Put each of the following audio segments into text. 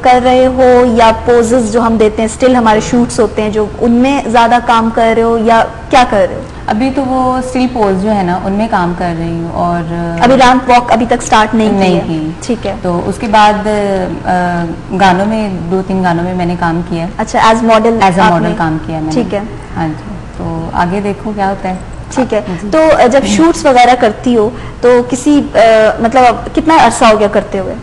कर रहे हो या पोजेस जो हम देते हैं, स्टिल हमारे शूट्स होते हैं जो, उनमें ज्यादा काम कर रहे हो या क्या कर रहे हो? अभी तो वो स्टिल पोज जो है ना उनमें काम कर रही हूँ। और अभी रैंप वॉक अभी तक स्टार्ट नहीं की। ठीक है। तो उसके बाद गानों में 2-3 गानों में मैंने काम किया। अच्छा, एज मॉडल काम किया मैंने। ठीक है। हाँ जी, तो आगे देखो क्या होता है। ठीक है। तो जब शूट्स वगैरह करती हो तो किसी मतलब कितना अरसा हो गया करते हुए?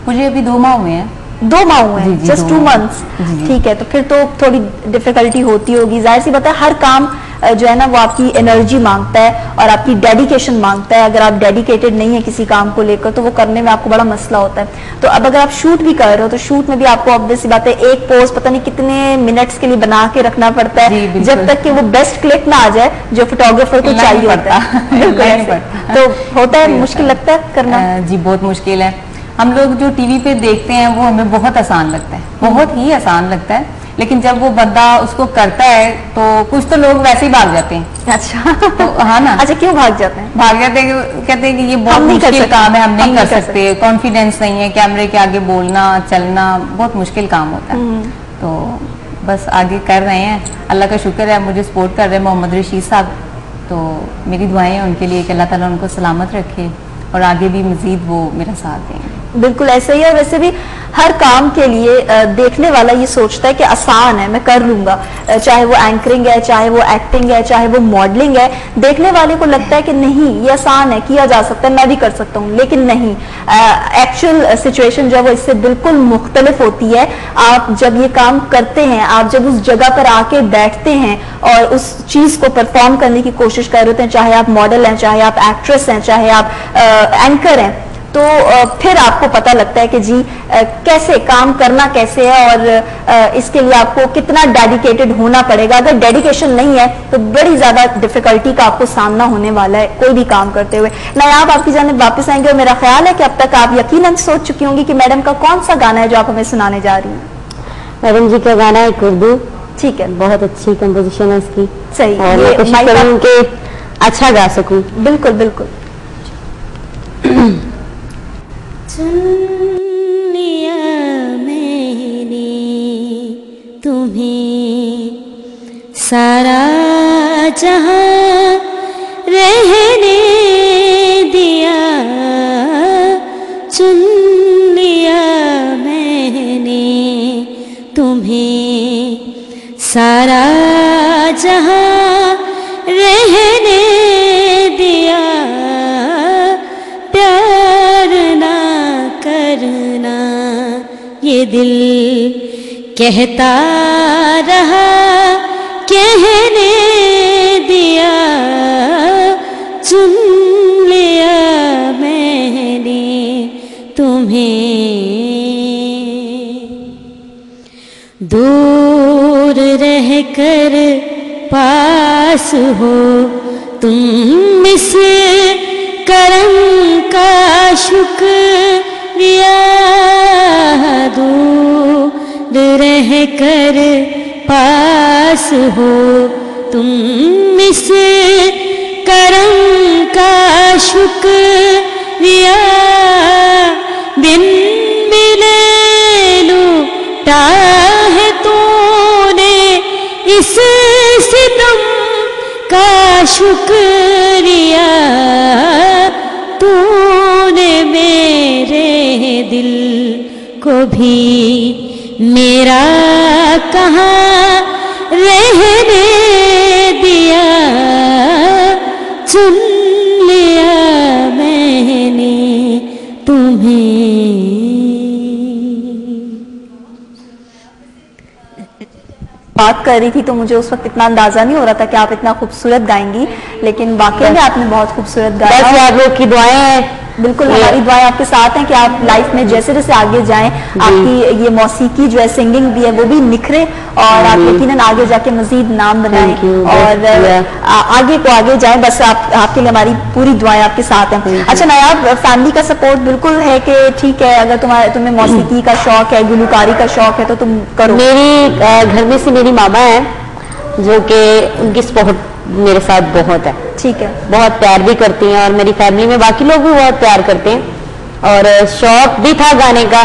मुझे अभी 2 माह हुए हैं। 2 माह हुए हैं, जस्ट 2 मंथ्स। ठीक है, तो फिर तो थोड़ी डिफिकल्टी होती होगी, जाहिर सी बात है। हर काम जो है ना वो आपकी एनर्जी मांगता है और आपकी डेडिकेशन मांगता है। अगर आप डेडिकेटेड नहीं है किसी काम को लेकर तो वो करने में आपको बड़ा मसला होता है। तो अब अगर आप शूट भी कर रहे हो तो शूट में भी आपको ऑब्वियस बात है एक पोज पता नहीं कितने मिनट्स के लिए बना के रखना पड़ता है जब तक कि वो बेस्ट क्लिक ना आ जाए जो फोटोग्राफर को चाहिए होता है। तो होता है, मुश्किल लगता है करना? जी बहुत मुश्किल है। हम लोग जो टीवी पे देखते हैं वो हमें बहुत आसान लगता है, बहुत ही आसान लगता है, लेकिन जब वो बंदा उसको करता है तो कुछ तो लोग वैसे ही भाग जाते हैं। अच्छा, तो हाँ ना। अच्छा, क्यों भाग जाते हैं? भाग जाते हैं, कहते हैं कि ये बहुत मुश्किल काम है, हम नहीं कर सकते, कॉन्फिडेंस नहीं है, कैमरे के आगे बोलना चलना बहुत मुश्किल काम होता है। तो बस आगे कर रहे हैं, अल्लाह का शुक्र है, मुझे सपोर्ट कर रहे हैं मोहम्मद रशीद साहब। तो मेरी दुआएं हैं उनके लिए कि अल्लाह ताला उनको सलामत रखे और आगे भी मजीद वो मेरा साथ देंगे। बिल्कुल ऐसा ही है। वैसे भी हर काम के लिए देखने वाला ये सोचता है कि आसान है, मैं कर लूंगा, चाहे वो एंकरिंग है, चाहे वो एक्टिंग है, चाहे वो मॉडलिंग है। देखने वाले को लगता है कि नहीं ये आसान है, किया जा सकता है, मैं भी कर सकता हूँ, लेकिन नहीं, एक्चुअल सिचुएशन जो है वो इससे बिल्कुल मुख्तलिफ होती है। आप जब ये काम करते हैं, आप जब उस जगह पर आके बैठते हैं और उस चीज को परफॉर्म करने की कोशिश कर रहे होते हैं, चाहे आप मॉडल हैं, चाहे आप एक्ट्रेस हैं, चाहे आप एंकर हैं, तो फिर आपको पता लगता है कि जी कैसे काम करना कैसे है और इसके लिए आपको कितना डेडिकेटेड होना पड़ेगा। अगर डेडिकेशन नहीं है तो बड़ी ज्यादा डिफिकल्टी का आपको सामना होने वाला है कोई भी काम करते हुए। नायाब आपकी जानिब वापस आएंगे और मेरा ख्याल है कि अब तक आप यकीनन सोच चुकी होंगी कि मैडम का कौन सा गाना है जो आप हमें सुनाने जा रही हैं। मैडम जी का गाना है उर्दू। ठीक है, बहुत अच्छी कंपोजिशन है इसकी। सही, और मैं कोशिश करूँ कि अच्छा गा सकूं। बिल्कुल बिल्कुल। चुन लिया मैंने तुम्हें सारा जहां रहने दिया, चुन लिया मैंने तुम्हें सारा जहां रहने दिया, प्यार ना करना ये दिल कहता रहा, कहने दिया, चुन लिया मैंने तुम्हें। दूर रहकर पास हो तुम इस करम का शुक्रिया, दूर रहकर पास हो तुम इस करम का शुक्रिया, बिन मिले लूटा है तूने इस सितम का शुक्रिया, तूने मेरे दिल को भी मेरा कहाँ रहने दिया, चुन लिया मैंने तुम्हें। बात कर रही थी तो मुझे उस वक्त इतना अंदाजा नहीं हो रहा था कि आप इतना खूबसूरत गाएंगी, लेकिन वाकई में आपने बहुत खूबसूरत गाया। बस आप लोग की दुआएं हैं। बिल्कुल, हमारी दुआएं आपके साथ हैं कि आप लाइफ में जैसे जैसे आगे जाएं, आपकी ये मौसीकी जो है, सिंगिंग भी है, वो भी निखरे और आप यकीनन आगे जाके मजीद नाम बनाएं और आगे को आगे जाएं। बस आपके लिए हमारी पूरी दुआएं आपके साथ हैं। अच्छा नायाब, फैमिली का सपोर्ट बिल्कुल है कि ठीक है, अगर तुम्हें मौसीकी का शौक है, गुलकारी का शौक है तो तुम करो? मेरी घर में से मेरी मामा है जो कि उनकी सपोर्ट मेरे साथ बहुत है। ठीक है, बहुत प्यार भी करती हैं और मेरी फैमिली में बाकी लोग भी बहुत प्यार करते हैं। और शौक भी था गाने का,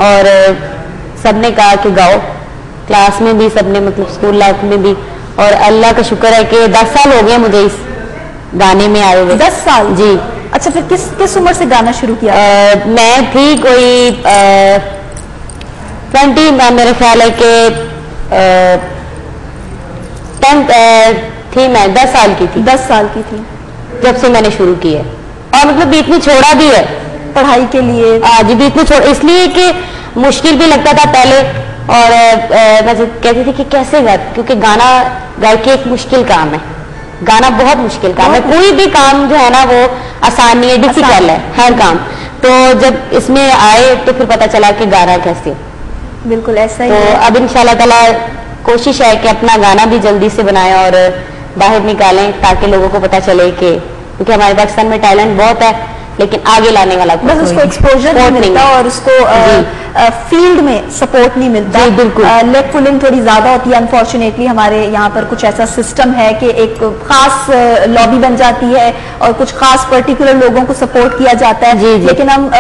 और सबने कहा कि गाओ, क्लास में भी सबने, मतलब स्कूल लाइफ में भी। और अल्लाह का शुक्र है कि 10 साल हो गए मुझे इस गाने में आए हुए। 10 साल? जी। अच्छा, फिर किस किस उम्र से गाना शुरू किया? मैं थी कोई 20, मेरे ख्याल है कि 10 थी, मैं 10 साल की थी। 10 साल की थी जब से मैंने शुरू की है। और मतलब बीच में छोड़ा भी है पढ़ाई के लिए? जी, बीच में छोड़ा इसलिए कि मुश्किल भी लगता था पहले। और मैं कहती थी कि कैसे गा, क्योंकि गाना गायकी एक मुश्किल काम है, गाना बहुत मुश्किल काम है। कोई भी काम जो है ना वो आसान नहीं है, डिफिकल्ट है हर काम। तो जब इसमें आए तो फिर पता चला कि गाना कैसे। बिल्कुल ऐसा ही तो है। अब इंशाल्लाह ताला कोशिश है कि अपना गाना भी जल्दी से बनाएं और बाहर निकालें, ताकि लोगों को पता चले कि, क्योंकि हमारे पाकिस्तान में टैलेंट बहुत है लेकिन आगे लाने वाला बस उसको एक्सपोजर नहीं मिलता और उसको फील्ड में सपोर्ट नहीं मिलता। लेग पुलिंग थोड़ी ज्यादा होती है अनफॉर्चुनेटली। हमारे यहाँ पर कुछ ऐसा सिस्टम है कि एक खास लॉबी बन जाती है और कुछ खास पर्टिकुलर लोगों को सपोर्ट किया जाता है। लेकिन हम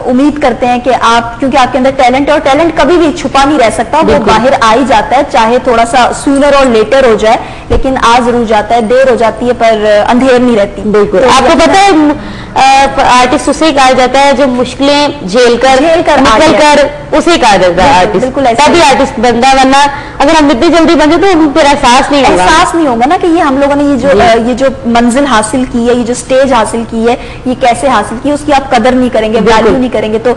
उम्मीद करते हैं कि आप, क्योंकि आपके अंदर टैलेंट है और टैलेंट कभी भी छुपा नहीं रह सकता, वो बाहर आ ही जाता है, चाहे थोड़ा सा सूनर और लेटर हो जाए, लेकिन आ जरूर जाता है। देर हो जाती है पर अंधेर नहीं रहती। बिल्कुल। तो आपको पता है आर्टिस्ट उसे कहा जाता है जो मुश्किलें झेल कर निकल कर, उसे कहा जाता है आर्टिस्ट। तभी आर्टिस्ट बनता है, वरना अगर हम इतनी जल्दी बन जाए तो फिर एहसास नहीं होगा ना कि ये हम लोगों ने ये जो मंजिल हासिल की है, ये जो स्टेज हासिल की है, ये कैसे हासिल की है, उसकी आप कदर नहीं करेंगे, वैल्यू नहीं करेंगे। तो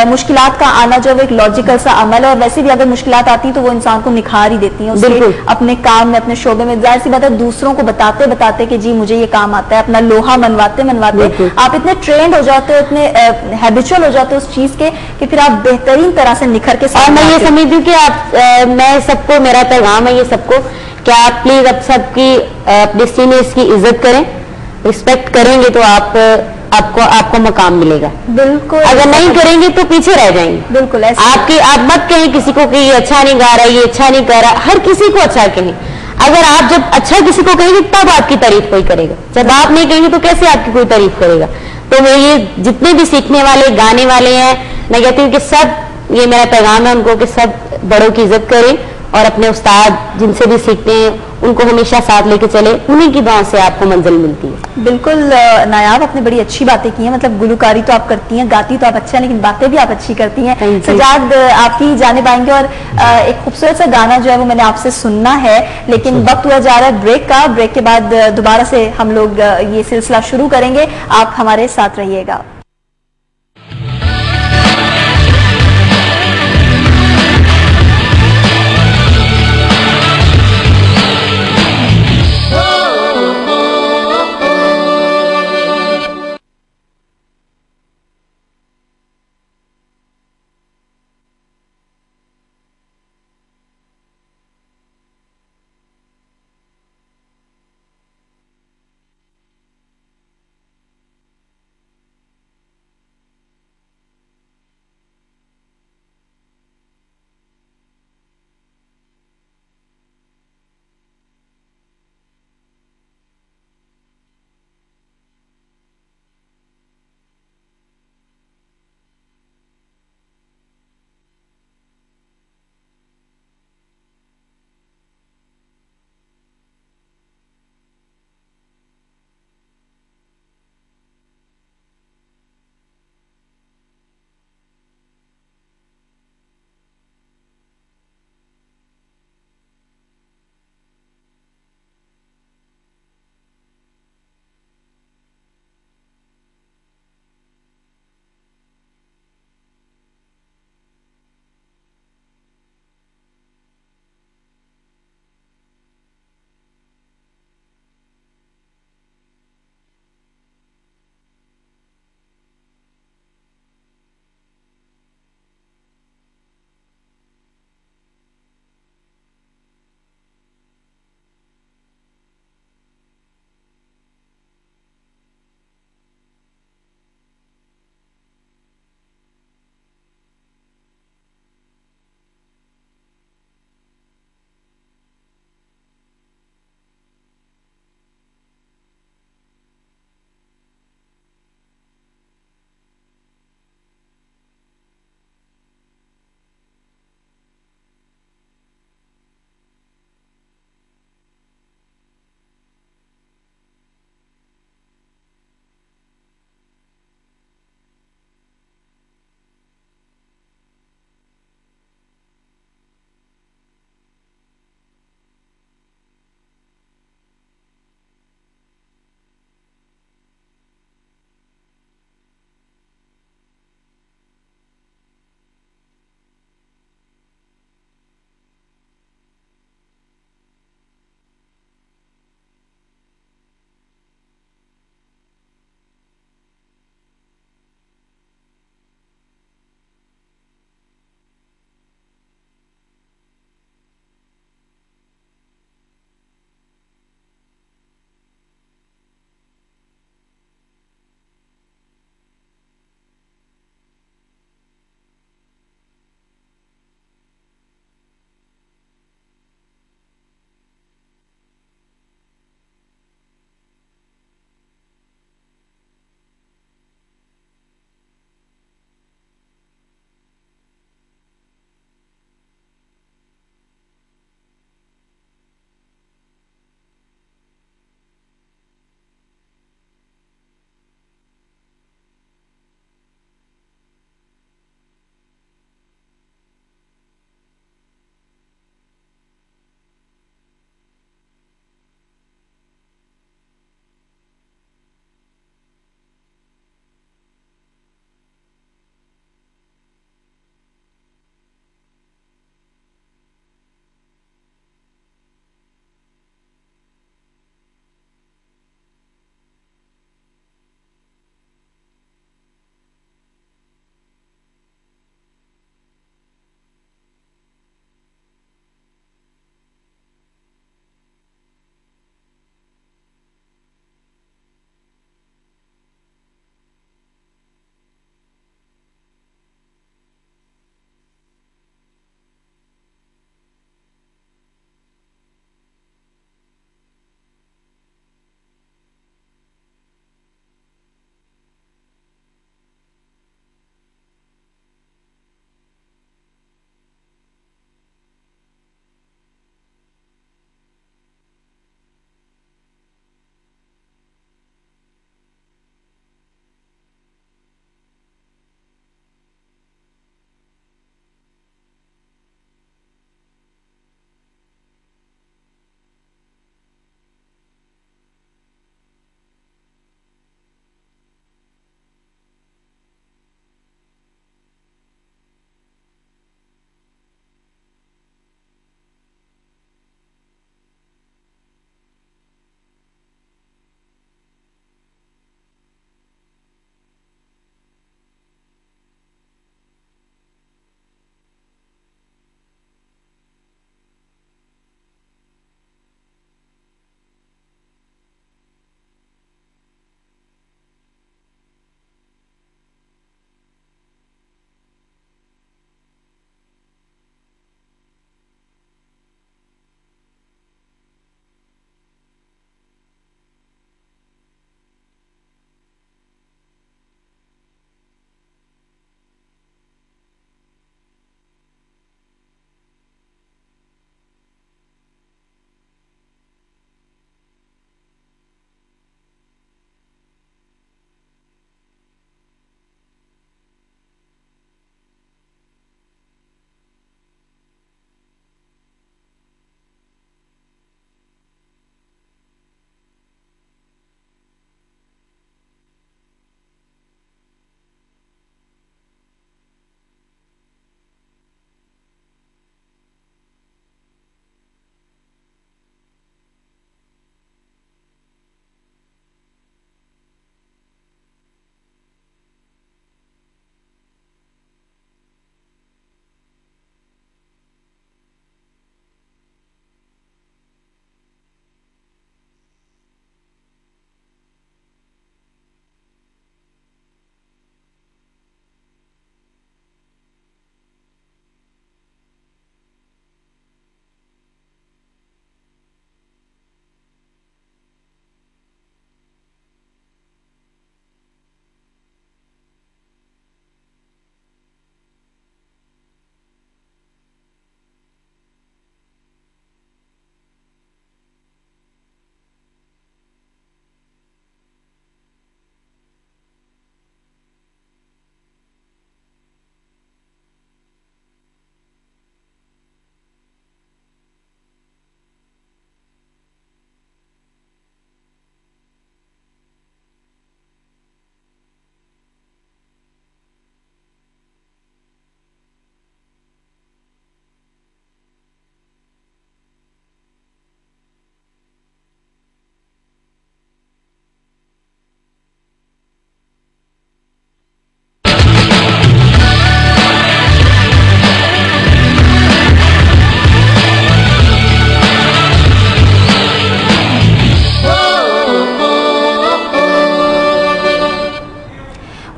मुश्किलात का आना जो एक लॉजिकल सा अमल है, और वैसे भी अगर मुश्किलात आती है तो वो इंसान को निखार ही देती है, उसके अपने काम में, अपने शोबे में। जाहिर सी बात है दूसरों को बताते बताते कि जी मुझे ये काम आता है, अपना लोहा मनवाते मनवाते आप इतने ट्रेंड हो जाते हो, इतने हैबिचुअल हो जाते हो उस चीज के कि फिर आप बेहतरीन तरह से निखर के। और मैं ये समझती हूँ कि आप मैं सबको, मेरा पैगाम है ये सबको कि आप प्लीज अब सबकी अपने सीनियर्स की इज्जत करें, रिस्पेक्ट करेंगे तो आपको मकाम मिलेगा। बिल्कुल। अगर नहीं करेंगे तो पीछे रह जाएंगे। बिल्कुल ऐसा। आप मत कहें किसी को कि ये अच्छा नहीं गा रहा, ये अच्छा नहीं कर रहा। हर किसी को अच्छा कहें। अगर आप जब अच्छा किसी को कहेंगे तब आपकी तारीफ कोई करेगा, जब आप नहीं कहेंगे तो कैसे आपकी कोई तारीफ करेगा। तो मैं ये जितने भी सीखने वाले, गाने वाले हैं, मैं कहती हूँ कि सब, ये मेरा पैगाम है उनको कि सब बड़ों की इज्जत करें और अपने उस्ताद जिनसे भी सीखते हैं उनको हमेशा साथ लेके चले, उन्हीं की दुआ से आपको मंजिल मिलती है। बिल्कुल नायाब, आपने बड़ी अच्छी बातें की हैं। मतलब गुलकारी तो आप करती हैं, गाती तो आप अच्छा है, लेकिन बातें भी आप अच्छी करती हैं। सजाद, आपकी जानिब आएंगे और एक खूबसूरत सा गाना जो है वो मैंने आपसे सुनना है, लेकिन वक्त हुआ जा रहा है ब्रेक का। ब्रेक के बाद दोबारा से हम लोग ये सिलसिला शुरू करेंगे, आप हमारे साथ रहिएगा।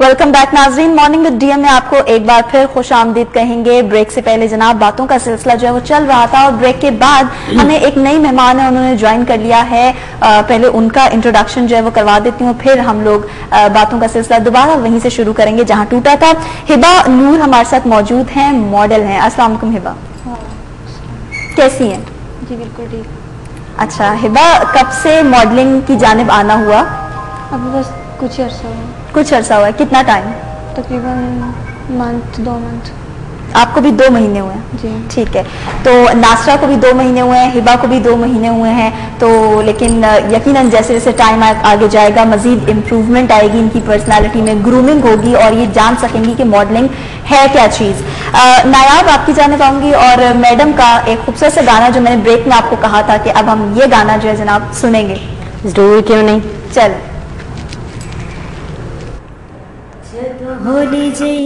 वेलकम बैक नाजरीन। मॉर्निंग विद डीएम में आपको एक बार फिर खुश आमदीद कहेंगे। ब्रेक से पहले जनाब बातों का सिलसिला जो है वो चल रहा था और ब्रेक के बाद हमें एक नई मेहमान है, उन्होंने ज्वाइन कर लिया है। पहले उनका इंट्रोडक्शन जो है वो करवा देती हूँ, फिर हम लोग बातों का सिलसिला दोबारा वहीं से शुरू करेंगे जहाँ टूटा था। हिबा नूर हमारे साथ मौजूद हैं, मॉडल हैं। अस्सलाम वालेकुम हिबा, कैसी हैं? जी बिल्कुल ठीक। अच्छा हिबा, कब से मॉडलिंग की जानिब आना हुआ? अभी बस कुछ अर्सा हुआ। कुछ अर्सा हुआ है, कितना टाइम? तकरीबन मंथ 2 मंथ। आपको भी 2 महीने हुए हैं? जी ठीक है। तो नासरा को भी 2 महीने हुए हैं, हिबा को भी 2 महीने हुए हैं। तो लेकिन यकीनन जैसे जैसे टाइम आगे जाएगा मजीद इम्प्रूवमेंट आएगी इनकी पर्सनालिटी में, ग्रूमिंग होगी और ये जान सकेंगी कि मॉडलिंग है क्या चीज़। नायाब, आपकी जानिब आऊंगी और मैडम का एक खूबसूरत सा गाना जो मैंने ब्रेक में आपको कहा था कि अब हम ये गाना जो है जनाब सुनेंगे। जरूर, क्यों नहीं। चल होली जई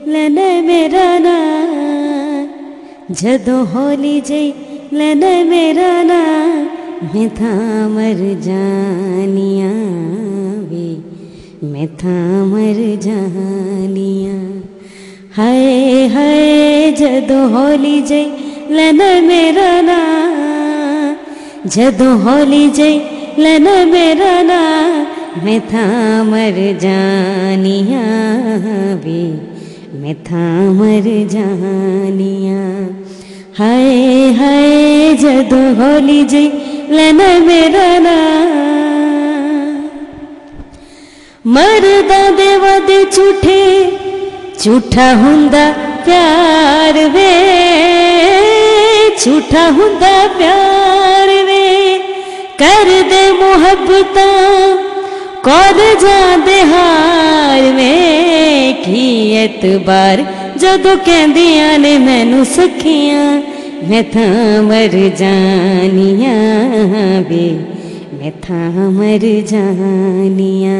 लेने मेरा ना, जदों होली जई लेने मेरा ना, मैं था मर जानिया वे, मैं था मर जानिया। हाय हाय जदों होली जई लेने मेरा ना, जदों होली जई लेने मेरा ना, मैं था मर जानिया वे, मैं था मर जानिया। हाय हाय जदों होली जी लेना मेरा ना, मरदा दे वादे झूठे, झूठा हुंदा प्यार वे, झूठा हुंदा प्यार वे, कर दे मुहब्बतां कौन जांदे हार में, की एतबार जदों कहंदियां ने मैनू सखियां, मैं था मर जानिया वे, मैं था मर जानिया।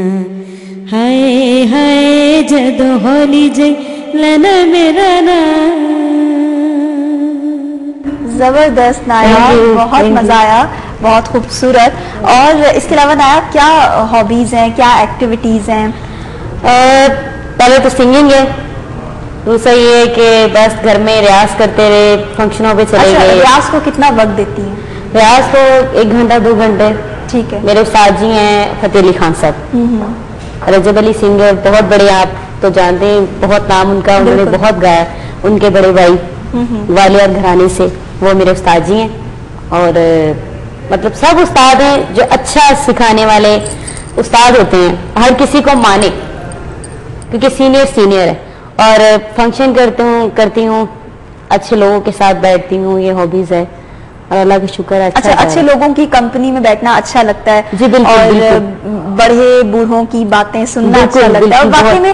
हाय हाय जदों होली जई लेना मेरा ना। जबरदस्त नायाब, बहुत मजा आया, बहुत खूबसूरत। और इसके अलावा नायाब क्या हॉबीज हैं, क्या एक्टिविटीज हैं? पहले तो सिंगिंग है, दूसरा ये है कि बस घर में रियाज करते रहे, फंक्शनों पे चले गए। रियाज को कितना वक्त देती हैं? रियाज को 1 घंटा 2 घंटे। ठीक है। मेरे उस्ताद जी हैं फतेह अली खान साहब, रजब अली सिंगर, बहुत बड़े, आप तो जानते हैं, बहुत नाम उनका, उन्होंने बहुत गाया। उनके बड़े भाई ग्वालियर घराने से, वो मेरे उस्ताद जी हैं। और मतलब सब उस्ताद हैं जो अच्छा सिखाने वाले उस्ताद होते हैं, हर किसी को माने, क्योंकि सीनियर सीनियर है। और फंक्शन करती हूँ, अच्छे लोगों के साथ बैठती हूँ, ये हॉबीज है और अल्लाह का शुक्र है। अच्छा, अच्छे लोगों की कंपनी में बैठना अच्छा लगता है। जी बिल्कुल, और बिल्कुल। बड़े बूढ़ों की बातें सुनना अच्छा लगता है। और वाकई में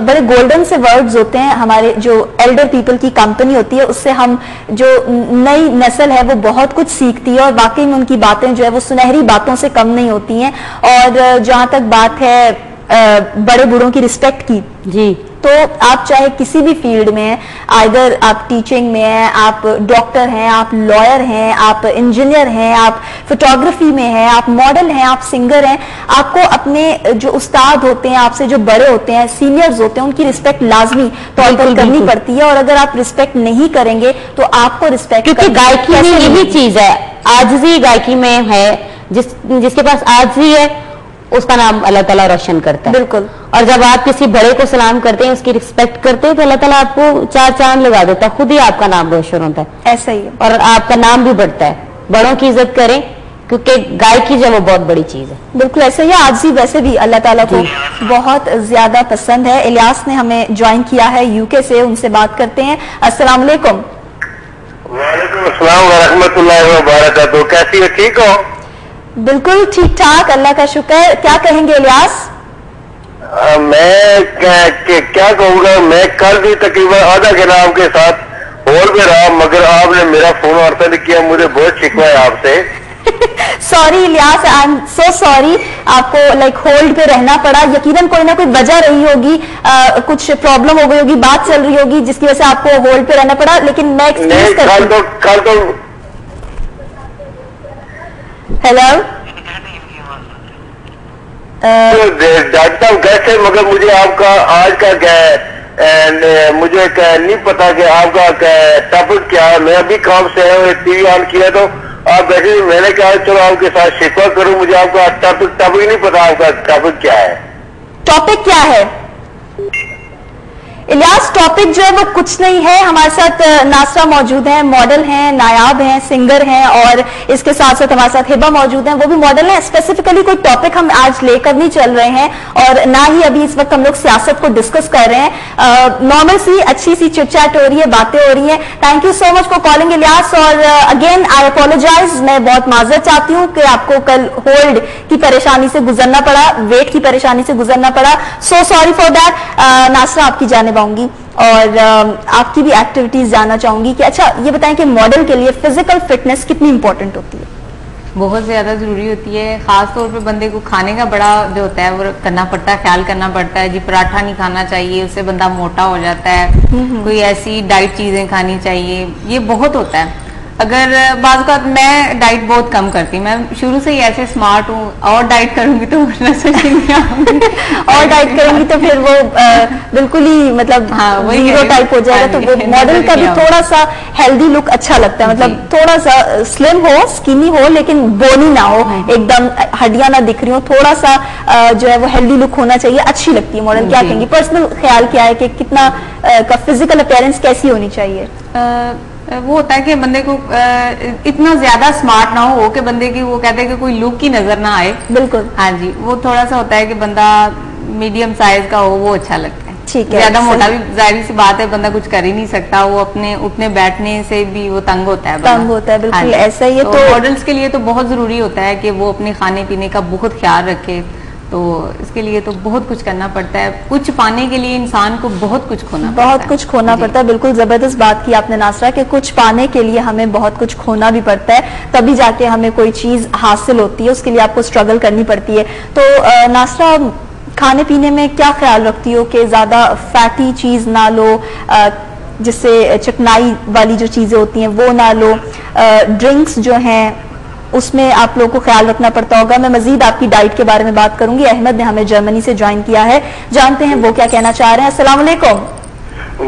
बड़े गोल्डन से वर्ड्स होते हैं। हमारे जो एल्डर पीपल की कंपनी होती है, उससे हम जो नई नस्ल है वो बहुत कुछ सीखती है और वाकई में उनकी बातें जो है वो सुनहरी बातों से कम नहीं होती हैं। और जहाँ तक बात है बड़े बूढ़ों की रिस्पेक्ट की, जी, तो आप चाहे किसी भी फील्ड में हैं, आइदर आप टीचिंग में हैं, आप डॉक्टर हैं, आप लॉयर हैं, आप इंजीनियर हैं, आप फोटोग्राफी में हैं, आप मॉडल हैं, आप सिंगर हैं, आपको अपने जो उस्ताद होते हैं, आपसे जो बड़े होते हैं, सीनियर्स होते हैं, उनकी रिस्पेक्ट लाजमी तौर पर करनी पड़ती है। और अगर आप रिस्पेक्ट नहीं करेंगे तो आपको रिस्पेक्ट, क्योंकि गायकी में यही चीज है, आजिज़ी गायकी में है, जिसके पास आजिज़ी है उसका नाम अल्लाह ताला रोशन करता है। बिल्कुल। और जब आप किसी बड़े को सलाम करते हैं, उसकी रिस्पेक्ट करते हैं, तो अल्लाह ताला आपको 4 चांद लगा देता है, खुद ही आपका नाम रोशन होता है। ऐसा ही है। और आपका नाम भी बढ़ता है। बड़ों की इज्जत करें, क्योंकि गायकी जो वो बहुत बड़ी चीज है। बिल्कुल ऐसा ही। आज ही वैसे भी अल्लाह ताला को बहुत ज्यादा पसंद है। इलियास ने हमें ज्वाइन किया है यूके से, उनसे बात करते हैं। अस्सलाम वालेकुम। वालेकुम अस्सलाम व रहमतुल्लाहि व बरकातहू। कैसी हो, ठीक हो? बिल्कुल ठीक ठाक, अल्लाह का शुक्र। क्या कहेंगे इलियास? मैं क्या कहूँगा, मैं कल भी तकरीबन आधा घंटा आपके साथ होल्ड पे रहा, मगर आपने मेरा फोन वार्ता नहीं किया। मुझे बहुत शिकवा है आपसे। Sorry Ilyas, I am so sorry, आपको होल्ड पे रहना पड़ा। यकीनन कोई ना कोई वजह रही होगी, कुछ प्रॉब्लम हो गई होगी, बात चल रही होगी जिसकी वजह से आपको होल्ड पे रहना पड़ा। लेकिन मैं एक्सक्यूज करती हूं। कल तो हेलो, डॉक्टर साहब कैसे, मगर मुझे आपका आज का क्या है, मुझे नहीं पता कि आपका टॉपिक क्या है। मैं अभी काम से आया, टीवी ऑन किया तो आप बैठे, मैंने कहा चलो आपके साथ शिकवा करूं, मुझे आपका टॉपिक नहीं पता, आपका टॉपिक क्या है। टॉपिक क्या है इलियास? टॉपिक जो है वो कुछ नहीं है। हमारे साथ नासरा मौजूद है, मॉडल हैं, नायाब हैं, सिंगर हैं, और इसके साथ साथ हमारे साथ हिबा मौजूद हैं, वो भी मॉडल हैं। स्पेसिफिकली कोई टॉपिक हम आज लेकर नहीं चल रहे हैं, और ना ही अभी इस वक्त हम लोग सियासत को डिस्कस कर रहे हैं। नॉर्मल सी अच्छी सी चिट चैट हो रही है, बातें हो रही हैं। Thank you so much for calling Ilyas, और अगेन आई अपोलोजाइज, मैं बहुत माजरत चाहती हूँ कि आपको कल होल्ड की परेशानी से गुजरना पड़ा, वेट की परेशानी से गुजरना पड़ा। So sorry for that. नासरा, आपकी जानिब आऊंगी और आपकी भी एक्टिविटीज जानना चाहूंगी कि अच्छा ये बताएं कि मॉडल के लिए फिजिकल फिटनेस कितनी इंपॉर्टेंट होती है? बहुत ज्यादा जरूरी होती है। खास तौर पे बंदे को खाने का बड़ा जो होता है वो करना पड़ता है, ख्याल करना पड़ता है। जी पराठा नहीं खाना चाहिए, उससे बंदा मोटा हो जाता है। कोई ऐसी डाइट चीजें खानी चाहिए, ये बहुत होता है। अगर बात का मैं डाइट बहुत कम करती, मैं शुरू से ही ऐसे स्मार्ट हूँ, और डाइट करूंगी तो और डाइट करूंगी तो फिर वो बिल्कुल ही मतलब जीरो टाइप हो जाएगा। तो वो मॉडल का भी थोड़ा सा हेल्दी लुक अच्छा लगता है, मतलब थोड़ा सा स्लिम हो, स्किनी हो, लेकिन बोनी ना हो, एकदम हड्डियां ना दिख रही हो, थोड़ा सा जो है वो हेल्दी लुक होना चाहिए, अच्छी लगती है मॉडल। क्या कहेंगी, पर्सनल ख्याल क्या है कि कितना का फिजिकल अपीयरेंस कैसी होनी चाहिए? वो होता है कि बंदे को इतना ज्यादा स्मार्ट ना हो कि बंदे की वो कहते हैं कि कोई लुक ही नजर ना आए। बिल्कुल, हाँ जी, वो थोड़ा सा होता है कि बंदा मीडियम साइज का हो, वो अच्छा लगता है। ठीक है, ज्यादा मोटा भी जाहिर सी बात है, बंदा कुछ कर ही नहीं सकता, वो अपने उठने बैठने से भी वो तंग होता है, तंग होता है। बिल्कुल ऐसा ही है। तो मॉडल्स के लिए तो बहुत जरूरी होता है कि वो अपने खाने पीने का बहुत ख्याल रखे। तो इसके लिए तो बहुत कुछ करना पड़ता है। कुछ पाने के लिए इंसान को बहुत कुछ खोना पड़ता है। बिल्कुल जबरदस्त बात की आपने नासरा, कि कुछ पाने के लिए हमें बहुत कुछ खोना भी पड़ता है, तभी जाके हमें कोई चीज हासिल होती है, उसके लिए आपको स्ट्रगल करनी पड़ती है। तो नासरा, खाने पीने में क्या ख्याल रखती हो कि ज्यादा फैटी चीज ना लो, जिससे चिकनाई वाली जो चीजें होती हैं वो ना लो, ड्रिंक्स जो हैं उसमें आप लोगों को ख्याल रखना पड़ता होगा। मैं मजीद आपकी डाइट के बारे में बात करूंगी। अहमद ने हमें जर्मनी से ज्वाइन किया है, जानते हैं वो क्या कहना चाह रहे हैं। अस्सलाम वालेकुम।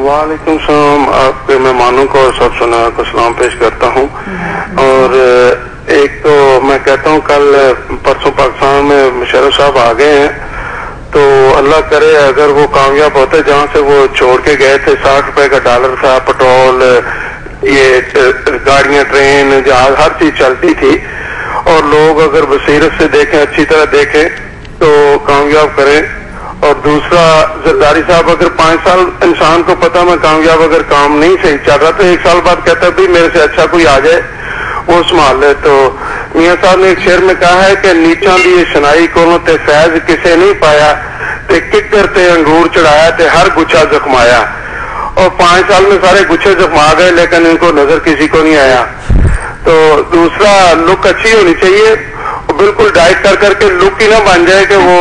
वालेकुम सलाम। आपके मेहमानों को और सब सुना को सलाम पेश करता हूँ। और एक तो मैं कहता हूँ कल परसों पाकिस्तान में मुशर्रफ साहब आ गए हैं, तो अल्लाह करे अगर वो कामयाब होते, जहाँ से वो छोड़ के गए थे, 60 रुपए का डॉलर था, पेट्रोल, ये गाड़ियां, ट्रेन, जहाज, हर चीज चलती थी, और लोग अगर बसीरत से देखें, अच्छी तरह देखें तो कामयाब करें। और दूसरा, जरदारी साहब अगर 5 साल इंसान को पता मैं कामयाब अगर काम नहीं सही चल रहा तो 1 साल बाद कहता है भाई मेरे से अच्छा कोई आ जाए वो संभाल ले। तो मियां साहब ने एक शेर में कहा है कि नीचा दी शनाई को ते फैज किसे नहीं पाया, ते किकर ते अंगूर चढ़ाया, ते हर गुच्छा जख्माया। और 5 साल में सारे गुच्छे जख्मा गए, लेकिन इनको नजर किसी को नहीं आया। तो दूसरा, लुक अच्छी होनी चाहिए, बिल्कुल डाइट कर करके लुक ही ना बन जाए कि वो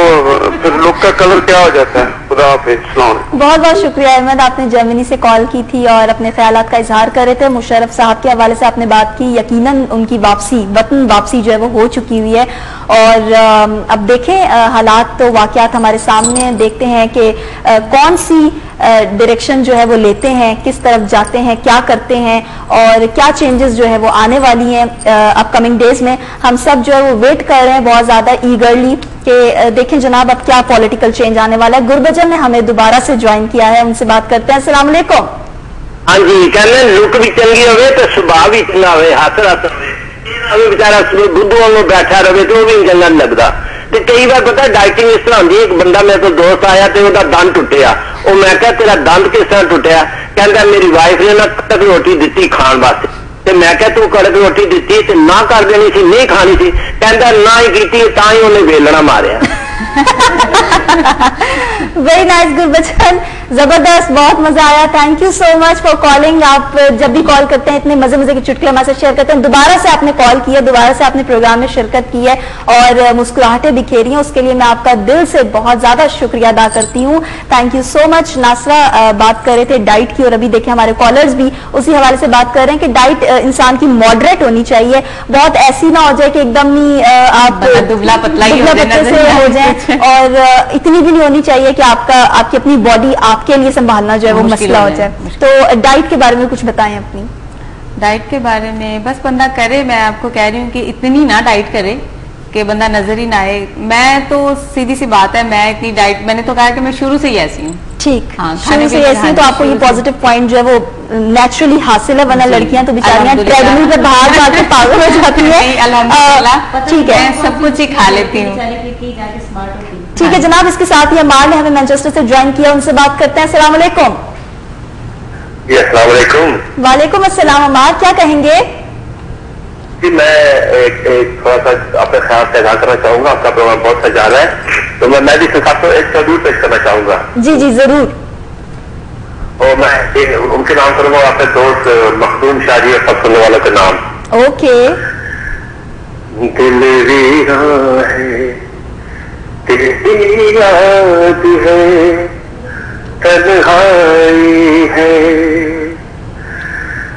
फिर लुक का कलर क्या हो जाता है। खुदा हाफिज़। बहुत बहुत शुक्रिया अहमद, आपने जर्मनी से कॉल की थी और अपने ख्यालात का इजहार कर रहे थे। मुशर्रफ साहब के हवाले से आपने बात की, यकीनन उनकी वापसी, वतन वापसी जो है वो हो चुकी हुई है। और अब देखें हालात तो वाकयात हमारे सामने, देखते हैं कि कौन सी डायरेक्शन जो है वो लेते हैं, किस तरफ जाते हैं, क्या करते हैं और क्या चेंजेस जो है वो आने वाली हैं अपकमिंग डेज में। हम सब जो है वो वेट कर रहे हैं बहुत ज्यादा ईगरली कि देखें जनाब अब क्या पॉलिटिकल चेंज आने वाला है। गुरबचन ने हमें दोबारा से ज्वाइन किया है, उनसे बात करते हैं। अस्सलाम वालेकुम। हाँ जी, कहने लुक भी चंगी हो तो स्वभाव भी चंगा हो, हस रस हो, बेचारा बुद्धू वालों बैठा रहे तो भी चंगा नहीं लगता। तो कई बार पता डाइटिंग इस तरह होती है, एक बंदा मेरे को दोस्त आया तो उसका दंद टुटिया, और मैं क्या तेरा दंद किस तरह टुटिया, कहता मेरी वाइफ ने ना कड़क रोटी दी खाण वास्ते, तो मैं क्या तू कड़क रोटी दी तो ना कर देनी सी, नहीं खानी सी, कहता ना ही की ता ही उन्हें वेलना मारिया। वेरी नाइस गुरबचन, जबरदस्त, बहुत मजा आया। Thank you so much for calling. आप जब भी कॉल करते हैं इतने मजे मजे के चुटकुले हमारे साथ शेयर करते हैं। दोबारा से आपने कॉल किया, दोबारा से आपने प्रोग्राम में शिरकत की है और मुस्कुराहटें बिखेरी हैं, उसके लिए मैं आपका दिल से बहुत ज्यादा शुक्रिया अदा करती हूँ। Thank you so much. नासरा बात कर रहे थे डाइट की और अभी देखें हमारे कॉलर्स भी उसी हवाले से बात कर रहे हैं कि डाइट इंसान की मॉडरेट होनी चाहिए, बहुत ऐसी ना हो जाए कि एकदम ही आप दुबला पतला ही हो जाए और इतनी भी नहीं होनी चाहिए कि आपकी अपनी बॉडी आपके लिए संभालना जो है वो मसला हो जाए। तो डाइट के बारे में कुछ बताएं अपनी। डाइट के बारे में बस बंदा करे, मैं आपको कह रही हूँ कि इतनी ना डाइट करे कि बंदा नजर ही ना आए। मैं तो सीधी सी बात है, मैं इतनी डाइट, मैंने तो कहा कि मैं शुरू से ही ऐसी हूँ। ठीक, शुरू से ऐसी, तो आपको ये पॉजिटिव पॉइंट जो है वो नेचुरली हासिल है, वरना लड़कियां तो बेचारियां ट्रेडमिल पे बाहर जाके पागल हो जाती है। अल्हम्दुलिल्लाह ठीक है, सब कुछ ही खा लेती हूँ। ठीक है जनाब, इसके साथ ही अमार ने हमें मैनचेस्टर से ज्वाइन किया, उनसे बात करते हैं। अस्सलाम वालेकुम। वालेकुम अस्सलाम। अमार, क्या कहेंगे? जी मैं एक थोड़ा सा अपने ख्याल से अदा करना चाहूंगा। आपका प्रोग्राम बहुत सजा रहा है, तो मैं भी आपको एक सदूर पेश करना चाहूंगा। जी जी जरूर। और मैं उनके नाम करूंगा, अपने दोस्त मखदूम शादी और सब सुनने वालों के नाम। ओके। दिल वीरा है, तेरी याद है, तन्हाई है,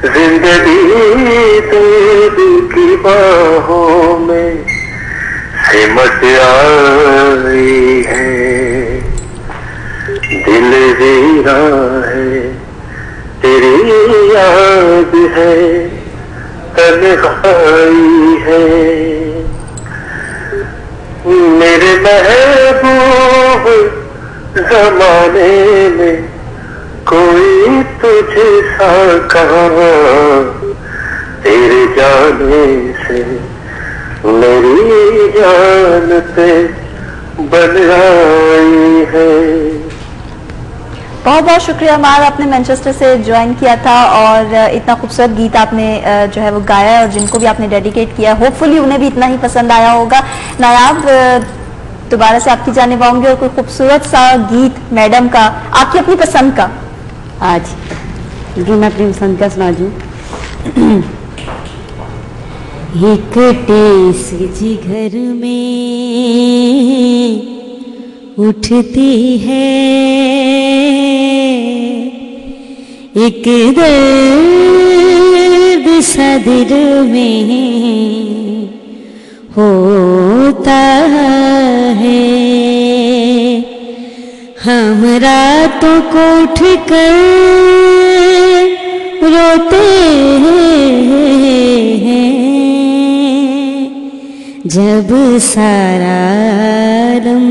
जिंदगी दर्द की बाहों में सिमट आई है। दिल वीरा है, तेरी याद है, तन्हाई है, मेरे महबूब जमाने में कोई तुझे सा कहा, तेरे जाने से मेरी जान पे बन आई है। बहुत बहुत शुक्रिया अमार, आपने मैनचेस्टर से ज्वाइन किया था और इतना खूबसूरत गीत आपने जो है वो गाया और जिनको भी आपने डेडिकेट किया, होपफुली उन्हें भी इतना ही पसंद आया होगा। नायाब, दोबारा से आपकी जानिब आऊंगी और कोई खूबसूरत सा गीत मैडम का, आपकी अपनी पसंद का। आज जो मैं अपनी पसंद का सुना दूं। एक टेस जिगर में उठती है, एक दर्द सा दिल में होता है। हम रातों को उठ कर रोते हैं, जब सारा आलम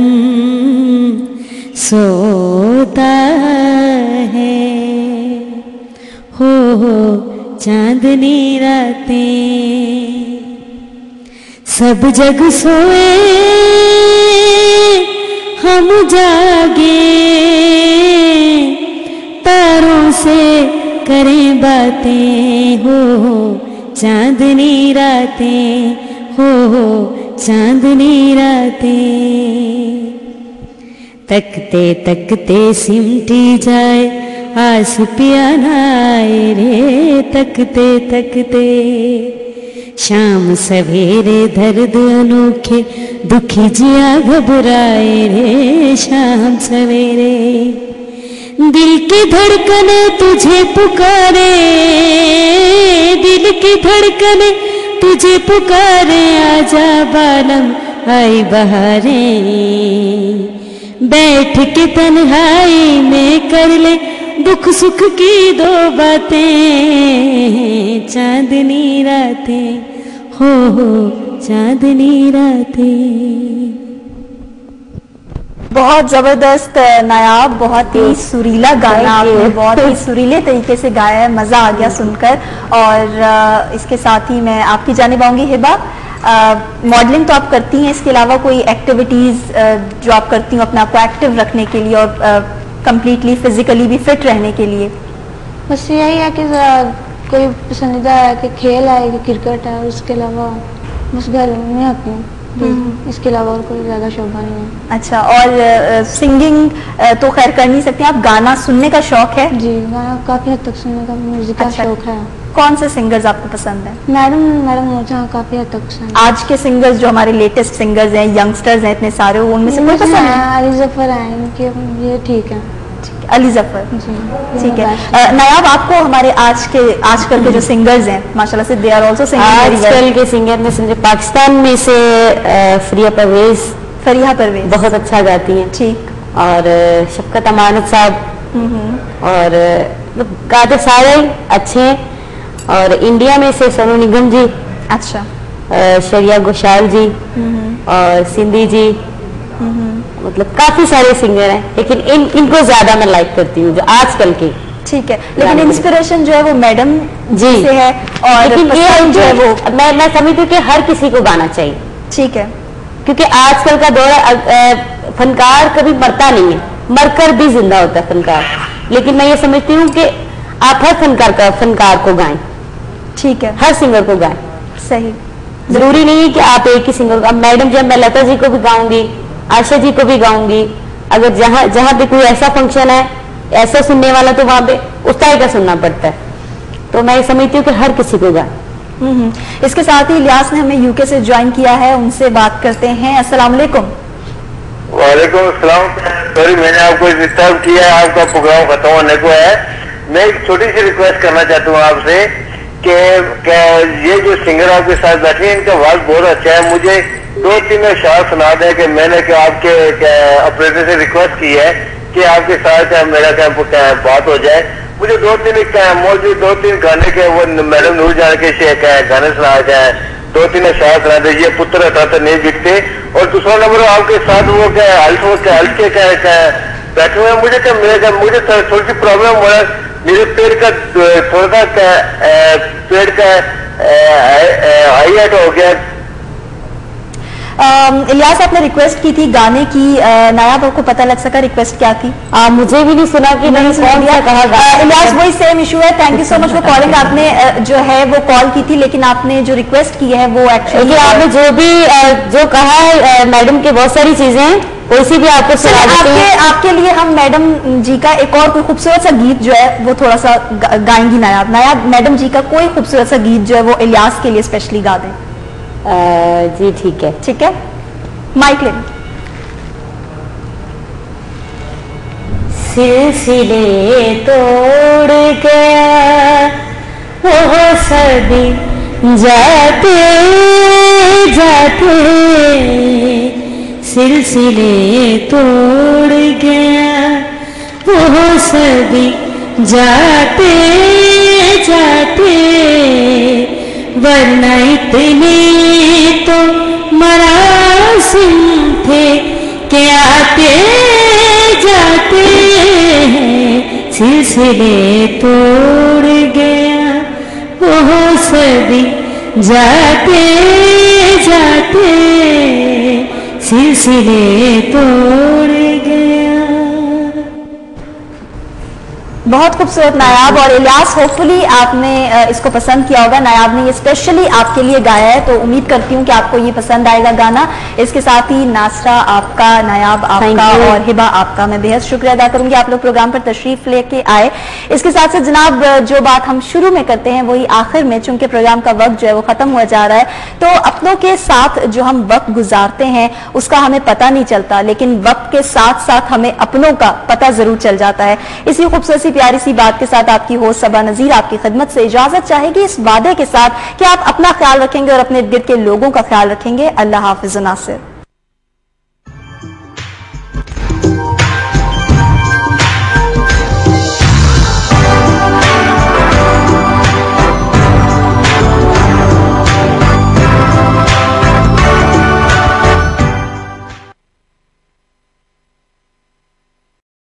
सोता है। हो चांदनी रातें सब जग सोए, हम जागे, तारों से करें बातें। हो चांदनी रातें, हो चांदनी रातें। तकते तकते सिमटी जाए आस पियाना आए रे, तकते तकते शाम सवेरे दर्द अनोखे, दुखी जिया घबराए रे, शाम सवेरे दिल की धड़कने तुझे पुकारे, दिल की धड़कने तुझे पुकारे, आजा बालम आई बहारें, बैठ के तन्हाई में कर ले दुख सुख की दो बातें, चांदनी रातें, हो चांदनी रातें। बहुत जबरदस्त नायाब, बहुत ही सुरीला गाना आपने बहुत ही सुरीले तरीके से गाया है, मजा आ गया सुनकर। और इसके साथ ही मैं आपकी जानिब आऊंगी। हिबा, मॉडलिंग तो आप करती हैं, इसके अलावा कोई एक्टिविटीज जो आप करती हैं अपने आप को एक्टिव रखने के लिए और कंप्लीटली फिजिकली भी फिट रहने के लिए? बस यही है कि कोई पसंदीदा है कि खेल है कि क्रिकेट है, उसके अलावा बस घर में आती हूँ। इसके अलावा और कोई ज्यादा शौक नहीं है। अच्छा, और सिंगिंग तो खैर कर नहीं सकते आप, गाना सुनने का शौक है? जी, गाना काफी हद तक सुनने का, म्यूजिक का शौक है। कौन से सिंगर्स आपको पसंद है? मैडम मुझे काफी हद तक पसंद है। आज के सिंगर्स जो हमारे लेटेस्ट सिंगर्स हैं, यंगस्टर्स हैं इतने सारे, उनमें से कोई पसंद है? अली जफर है, इनके ये ठीक है। अली जफर, ठीक है। नायाब, आपको हमारे आजकल के जो सिंगर्स हैं माशाल्लाह से, दे आर आल्सो सिंगिंग, आजकल के सिंगर में समझे पाकिस्तान में से फरिया परवेज बहुत अच्छा गाती हैं, ठीक, और शफकत अमानत साहब, और गाते सारे अच्छे हैं। और इंडिया में से सोनू निगम जी, अच्छा, शरिया घोषाल जी, और सिंधी जी, मतलब काफी सारे सिंगर हैं, लेकिन इनको ज्यादा मैं लाइक करती हूँ जो आजकल के। ठीक है, लेकिन इंस्पिरेशन जो है वो मैडम जी से है, और लेकिन ये जो है वो मैं समझती हूँ कि हर किसी को गाना चाहिए। ठीक है, क्योंकि आजकल का दौर फनकार कभी मरता नहीं है, मरकर भी जिंदा होता है फनकार। लेकिन मैं ये समझती हूँ कि आप हर फनकार को गाएं। ठीक है, हर सिंगर को गाएं। सही, जरूरी नहीं है कि आप एक ही सिंगर को। अब मैडम जब मैं लता जी को भी गाऊंगी, आशा जी को भी गाऊंगी, अगर जहाँ पे कोई ऐसा फंक्शन है, ऐसा सुनने वाला, तो वहां पे उस तरह का सुनना पड़ता है। तो मैं समझती हूँ कि हर किसी को गाएं। इसके साथ ही इलियास ने हमें यूके से ज्वाइन किया है, उनसे बात करते हैं। अस्सलाम वालेकुम। वालेकुम अस्सलाम। सॉरी मैंने आपको डिस्टर्ब किया है, आपका प्रोग्राम खत्म होने को है। मैं एक छोटी सी रिक्वेस्ट करना चाहता हूँ आपसे कि ये जो सिंगर आपके साथ बैठे हैं, इनका आवाज बहुत अच्छा है। मुझे 2-3 अशार सुना दें कि मैंने आपके ऑपरेटर से रिक्वेस्ट की है कि आपके साथ मेरा बात हो जाए। मुझे 2-3 गाने के वो मैडम नूर जान के गाने सुना जाए, 2-3 अशार सुना दे। ये पुत्र हटा तो नहीं बिकते। और दूसरा नंबर आपके साथ वो हल्के बैठे हुए हैं। मुझे थोड़ी सी प्रॉब्लम हो रहा है, मेरे पेड़ का थोड़ा सा पेड़ का हाईलाइट हो गया। इलियास, आपने रिक्वेस्ट की थी गाने की, नायाब आपको पता लग सका रिक्वेस्ट क्या थी? मुझे भी नहीं सुना कि नहीं सुना कहा। इलियास, वही सेम इशू है। Thank you so much for calling. आपने जो है वो कॉल की थी, लेकिन आपने जो रिक्वेस्ट की है वो एक्चुअली आपने जो कहा है मैडम के बहुत सारी चीजें हैं, कोई सी भी आपको सुना देते हैं। आपके लिए हम मैडम जी का एक और कोई खूबसूरत सा गीत जो है वो थोड़ा सा गाएंगी नायाब। मैडम जी का कोई खूबसूरत सा गीत जो है वो इलियास के लिए स्पेशली गा दें। जी ठीक है, ठीक है, माइक ले। सिलसिले तोड़ गया वो सदी जाते जाते, सिलसिले तोड़ गया वो सदी जाते जाते, वरना इतने तो मरासिम थे कि आते जाते सिलसिले तोड़ गया वो सदी जाते जाते, सिलसिले तोड़ गया। बहुत खूबसूरत नायाब। और इलियास, होपफुली आपने इसको पसंद किया होगा। नायाब ने ये स्पेशली आपके लिए गाया है, तो उम्मीद करती हूँ कि आपको ये पसंद आएगा गाना। इसके साथ ही नासरा आपका, नायाब आपका और हिबा आपका मैं बेहद शुक्रिया अदा करूंगी, आप लोग प्रोग्राम पर तशरीफ लेके आए। इसके साथ साथ जनाब, जो बात हम शुरू में करते हैं वही आखिर में, चूंकि प्रोग्राम का वक्त जो है वो खत्म हो जा रहा है, तो अपनों के साथ जो हम वक्त गुजारते हैं उसका हमें पता नहीं चलता, लेकिन वक्त के साथ साथ हमें अपनों का पता जरूर चल जाता है। इसी खूबसूरत प्यारी सी बात के साथ आपकी होस्ट सबा नजीर आपकी खिदमत से इजाजत चाहेगी, इस वादे के साथ कि आप अपना ख्याल रखेंगे और अपने इर्द गिर्द के लोगों का ख्याल रखेंगे। अल्लाह हाफिज नासिर।